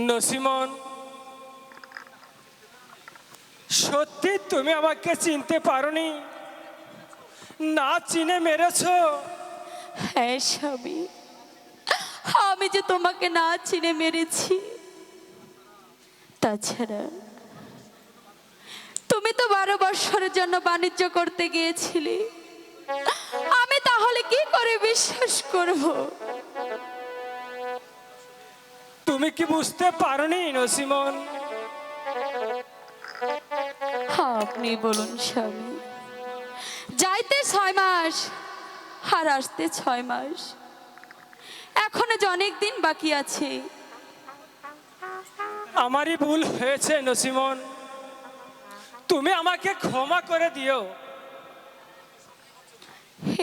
নসিমন, সত্যি তুমি আমাকে চিনতে পারোনি? না চিনে মেরেছো? হ্যাঁ স্বামী, আমি যে তোমাকে না চিনে মেরেছি। তাছাড়া তুমি তো 12 বছরের জন্য বাণিজ্য করতে গিয়েছিলে, আমি তাহলে কি করে বিশ্বাস করব? তুমি কি বুঝতে পারোনি নসিমন? আপনি বলুন স্বামী, যাইতে 6 মাস আর আসতে 6 মাস, এখনো যে অনেক দিন বাকি আছে। আমারই ভুল হয়েছে নসিমন, তুমি আমাকে ক্ষমা করে দিও।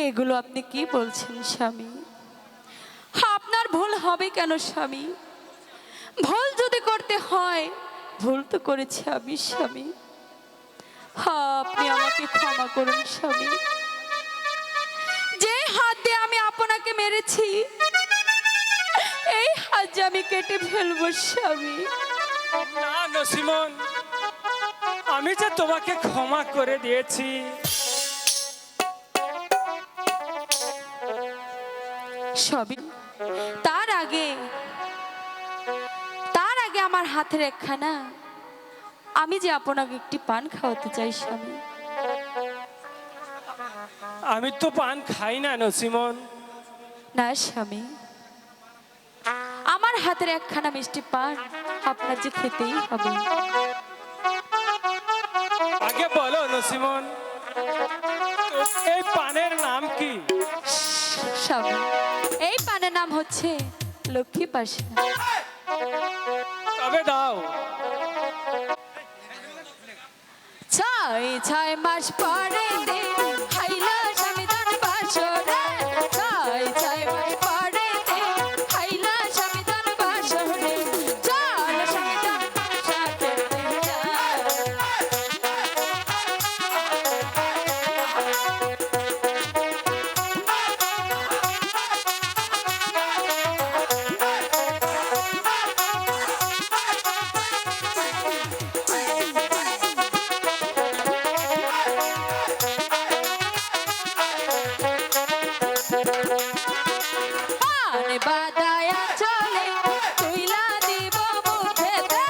এগুলো আপনি কি বলছেন স্বামী? আপনার ভুল হবে কেন স্বামী? ভুল যদি করতে হয়, ভুল তো করেছি আমি স্বামী। আপনি আমাকে ক্ষমা করুন স্বামী। যে হাত দিয়ে আমি আপনাকে মেরেছি, এই হাত যে আমি কেটে ফেলবো স্বামী। না নসিমন, আমি যে তোমাকে ক্ষমা করে দিয়েছি। সবই তার আগে আমার হাতের একখানা, আমি যে আপনাকে একটি পান খাওয়াতে চাই স্বামী। আমি তো পান খাই না নসিমন। না স্বামী, আমার হাতের একখানা মিষ্টি পান আপনার যে খেতেই হবে। আগে বলো নসিমন, এই পানের নাম কি? স্বামী, এই পানের নাম হচ্ছে লক্ষ্মী পাশা। তবে দাও। 6 মাস পরে দে খাইলা স্বামী তার বাসরে। 6 মাস পরে দে খাইলা স্বামী তার বাসরে। চল স্বামী তার বাসা খেতে যায়। পান বাদায়া চলে তুইলা দিব মুখেতে।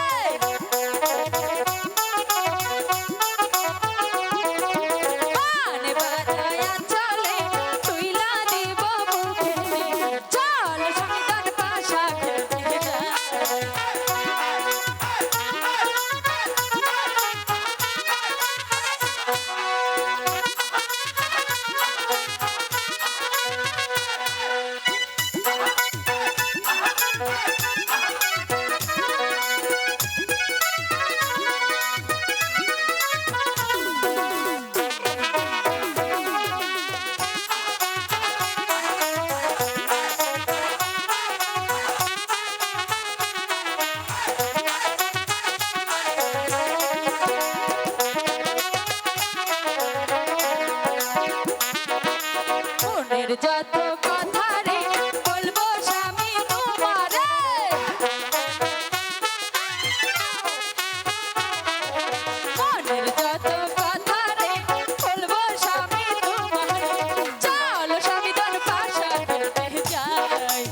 পান বাদায়া চলে তুইলা দিব মুখেতে। চল স্বামী তার বাসা খেতে যায়। যত কথা রে বলবো স্বামী তোমারে, মনের যত কথা রে বলবো স্বামী তোমারে। চলো স্বামী তোর পাশা করতে যাই,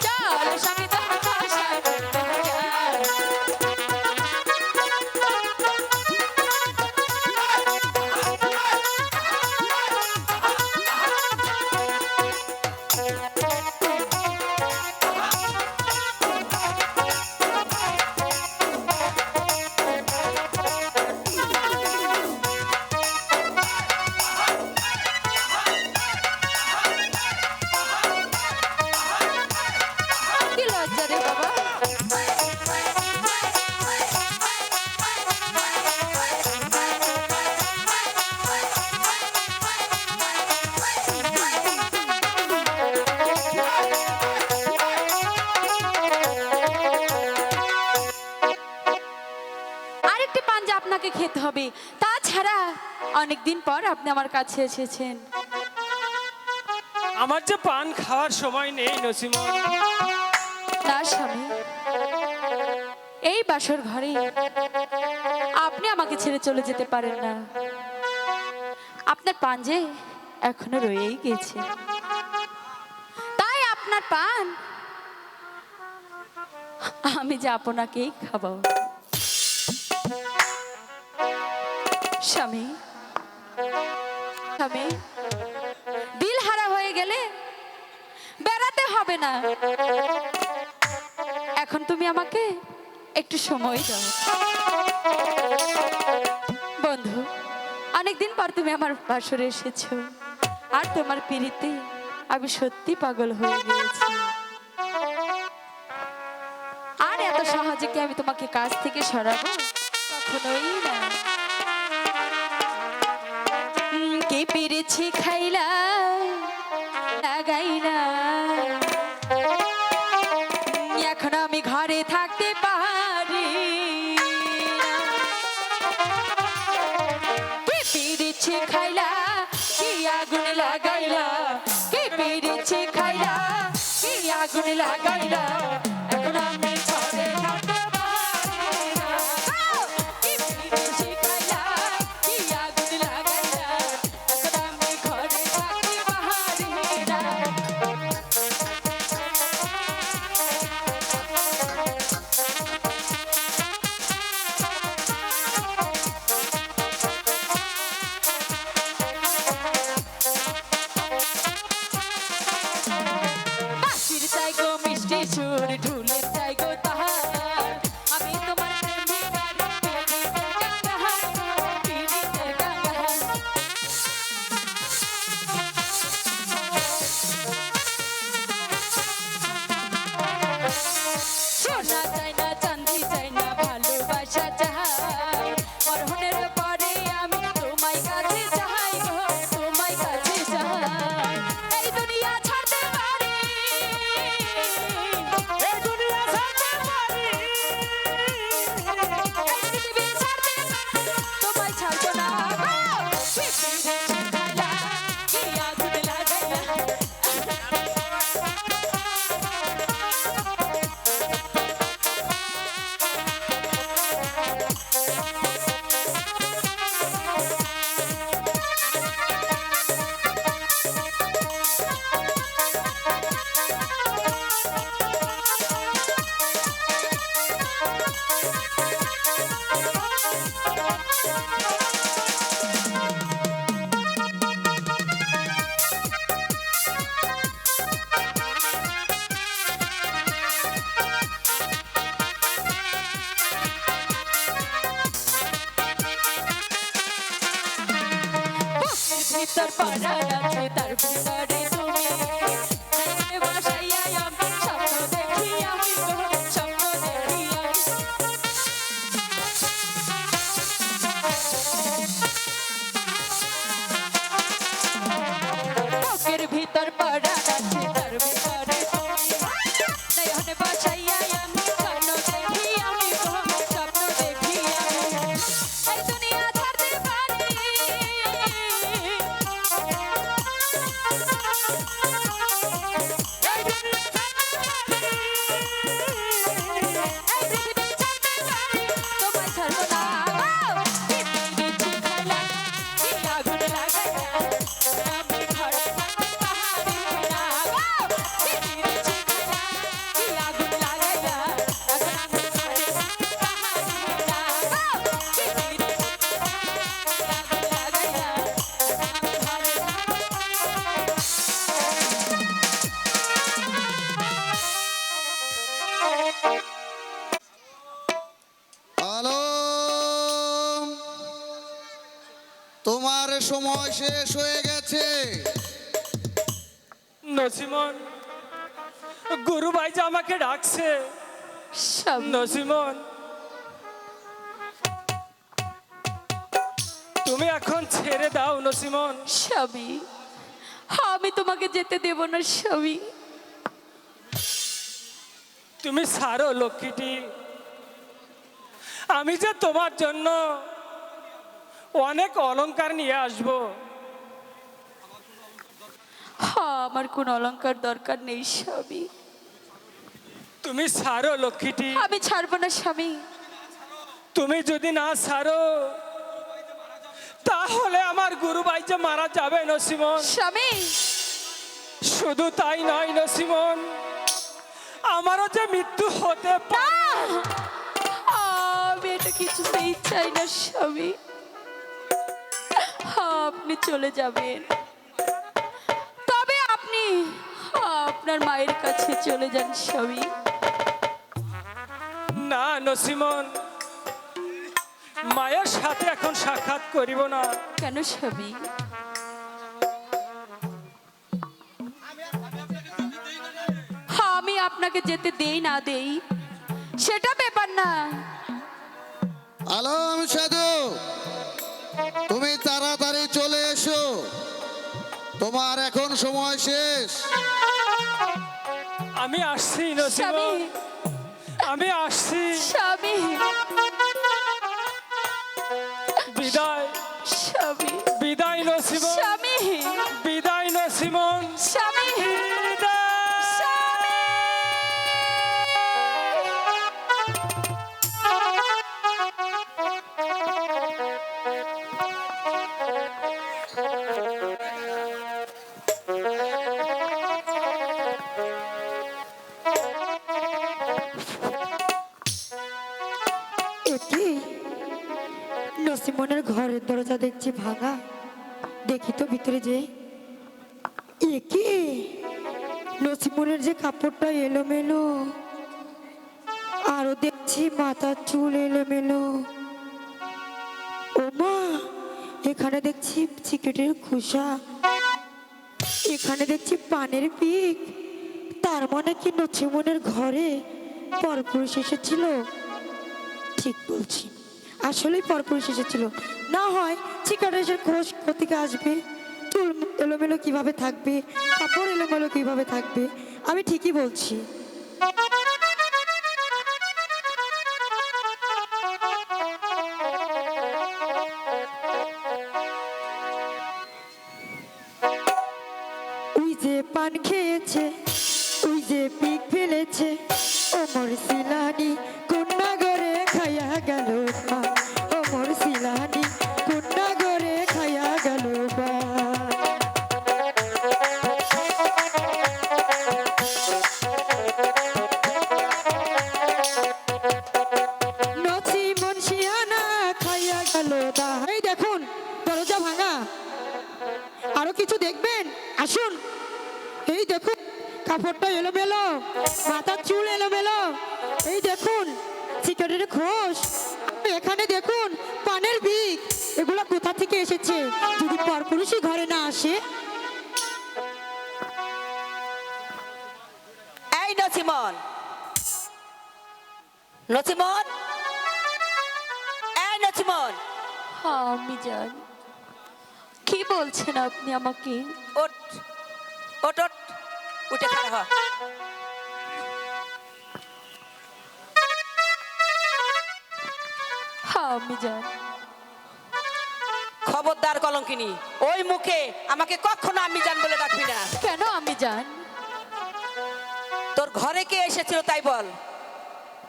চলো স্বামী তোর পাশা করতে যাই। কি লজ্জা রে বাবা। আরেকটি পাঞ্জা আপনাকে খেতে হবে, তাছাড়া অনেকদিন পর আপনি আমার কাছে এসেছেন। আমার যে পান খাওয়ার সময় নেই নসিমন। না স্বামী, এই বাসর ঘরে আপনি আমাকে ছেড়ে চলে যেতে পারেন না। আপনার পান যে এখনো রয়েই গেছে, তাই আপনার পান আমি যে আপনাকেই খাবো। স্বামী, স্বামী, দিল হারা হয়ে গেলে বেড়াতে হবে না। এখন তুমি আমাকে একটু সময় দাও। বন্ধু, অনেকদিন পর তুমি আমার বাসরে এসেছো, আর তোমার পিড়িতে আমি সত্যি পাগল হয়ে গিয়েছি। আর এত সহজে কি আমি তোমাকে কাছ থেকে সরাবো? কখনোই না। কে পেরেছি খাইলা লাগাইলা, এখন আমি ঘরে থাকতে পারি না। কে পেরেছি খাইলা কি আগুন লাগাইলা, কে পেরেছি খাইলা কি আগুন লাগাইলা, এখন আমি ঘরে থাকতে পারি না। কে পেরেছি খাইলা কি আগুন লাগাইলা, এখন আমি ঘরে থাকতে পারি না। বাঁশির চাই গো মিষ্টি সুর, ঢুলের চাই গো তাহার, আমি তোমার প্রেম ভিখারি, পীড়িতের কাঙ্গাল, পীড়িতের কাঙ্গাল। সোনা চাই না, চাঁদি চাই না, ভালোবাসা চাই। মরহনের পরে আমি তোমায় কাছে চাই গো, তোমায় কাছে চাই। এই দুনিয়া ছাড়তে পারি, এই দুনিয়া ছাড়তে পারি, এই পৃথিবী ছাড়তে পারি, তোমায় ছাড়বো না গো। পৃথিবী ছাড়াইলা, কি আগুন লাগাইলা, ভিতর পাড়া আছে তার ভিতরে তুমি, মনে বসাইয়া আমি স্বপ্ন দেখি, আমি গো স্বপ্ন দেখি আমি। বুকের ভিতর পাড়া আছে তার ভিতরে তুমি, নয়নে বসাইয়া আমি স্বপ্ন দেখি, আমি গো স্বপ্ন দেখি আমি। এই দুনিয়া ছাড়তে পারি, সময় শেষ হয়ে গেছে। নসিমন, গুরু ভাই যে আমাকে ডাকছে। স্বামী নসিমন, তুমি এখন ছেড়ে দাও নসিমন। স্বামী আমি তোমাকে যেতে দেব না স্বামী। তুমি ছাড়ো লক্ষ্মীটি। আমি যে তোমার জন্য অনেক অলংকার নিয়ে আসব। আমার কোন অলংকার দরকার নেই স্বামী। তুমি ছাড়ো লক্ষ্মীটি। আমি ছাড়বো না স্বামী। তুমি যদি না ছাড়ো তাহলে আমার গুরু ভাই যে মারা যাবে নসিমন। স্বামী শুধু তাই নয় নসিমন, আমারও যে মৃত্যু হতে পারে। আমি এটা কিছুতেই চাই না স্বামী। আপনি চলে যাবেন, তবে আপনি আপনার মায়ের কাছে চলে যান স্বামী। না নসিমন, মায়ের সাথে এখন সাক্ষাৎ করিব না। কেন স্বামী? আমি আপনাকে যেতে দেই না দেই সেটা ব্যাপার না। আলম সাধু, তুমি তাড়াতাড়ি চলে এসো, তোমার এখন সময় শেষ। আমি আসছি স্বামী নসিমন, আমি আসছি। স্বামী বিদায় স্বামী বিদায় নসিমন, স্বামী বিদায় নসিমন, স্বামী বিদায়। এটি নসিমনের ঘরের দরজা দেখছি ভাঙা। দেখি তো ভিতরে যে একে নসিমনের যে কাপড়টা এলোমেলো, আরো দেখছি মাথার চুল এলোমেলো। ও মা, এখানে দেখছি চিকেটের খোসা, এখানে দেখছি পানের পিক। তার মানে কি নসিমনের ঘরে পরপুরুষ এসেছিল? ঠিক বলছি, আসলেই পরপুরুষ এসেছিল। না হয় চিকারের খোঁজ কোথেকে আসবে? চুল এলোমেলো কিভাবে থাকবে, কাপড় এলোমেলো কিভাবে থাকবে? আমি ঠিকই বলছি। ওই যে পান খেয়েছে, ওই যে পিক ফেলেছে, ওমর সিলানি কন্যা গড়ে খাইয়া গেল পান। ওমর সিলানি কন্যা গড়ে খাইয়া গেল পান। নচি মনসিয়ানা খাইয়া গেল দা। এই দেখুন দরজা ভাঙা, আরো কিছু দেখবেন? আসুন, এই দেখুন কাপড়টা এলোমেলো, মাথার চুল এলোমেলো, এই দেখুন সিগারেটের খোঁজ, এখানে দেখুন পানের বিক। এগুলো কোথা থেকে এসেছে? যদি পরপুরুষই ঘরে না আসে। এই নসিমন, নসিমন, এই নসিমন, আমি জান। কি বলছেন আপনি আমাকে? ওঠ ওঠ ওঠ, উঠে খাড়া হ। আমি জান। খবরদার কলঙ্কিনী, ওই মুখে আমাকে কখনো আমি জান বলে ডাকবি না। কেন আমি জান? তোর ঘরে কে এসেছিল তাই বল।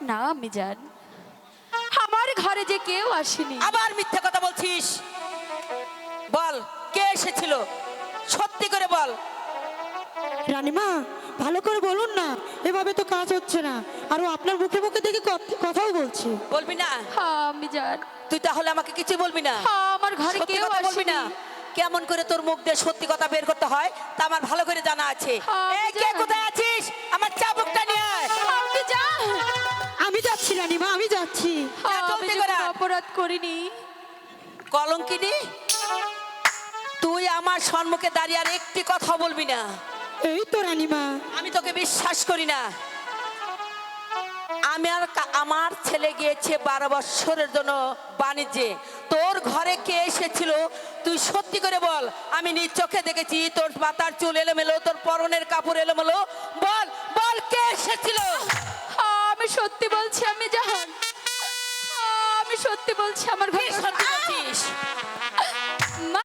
না আমি জান, আমার ঘরে যে কেউ আসেনি। আবার মিথ্যে কথা বলছিস। বল কে এসেছিল, সত্যি করে বল। রানীমা, ভালো করে বলুন না, এভাবে তো কাজ হচ্ছে না। আর ও আপনার মুখে মুখে দেখি কথাও বলছে। বলবি না? আমি জান। তুই তাহলে আমাকে কিছু বলবি না? আমার ঘরে সত্যি কেউ কথা বলবি আসেনি। না? কেমন করে তোর মুখ দিয়ে সত্যি কথা বের করতে হয় তা আমার ভালো করে জানা আছে। এই কে কোথায় আছিস? আমার চাবুকটা নিয়ে আয়। আমি জান। আমি যাচ্ছি রানীমা, আমি যাচ্ছি। যা, আমি জলদি যে করে কোনো আয়। অপরাধ করিনি। কলঙ্কিনী, তুই আমার সম্মুখে দাঁড়িয়ে আর একটি কথা বলবি না। এই তো রানীমা। আমি তোকে বিশ্বাস করি না। আমার ছেলে গিয়েছে 12 বছরের জন্য বাণিজ্যে। তোর ঘরে কে এসেছিল তুই সত্যি করে বল। আমি নিজ চোখে দেখেছি তোর মাথার চুল এলোমেলো, তোর পরনের কাপড় এলোমেলো। বল বল কে এসেছিল? আমি সত্যি বলছি আমি জাহান, আমি সত্যি বলছি আমার ঘরে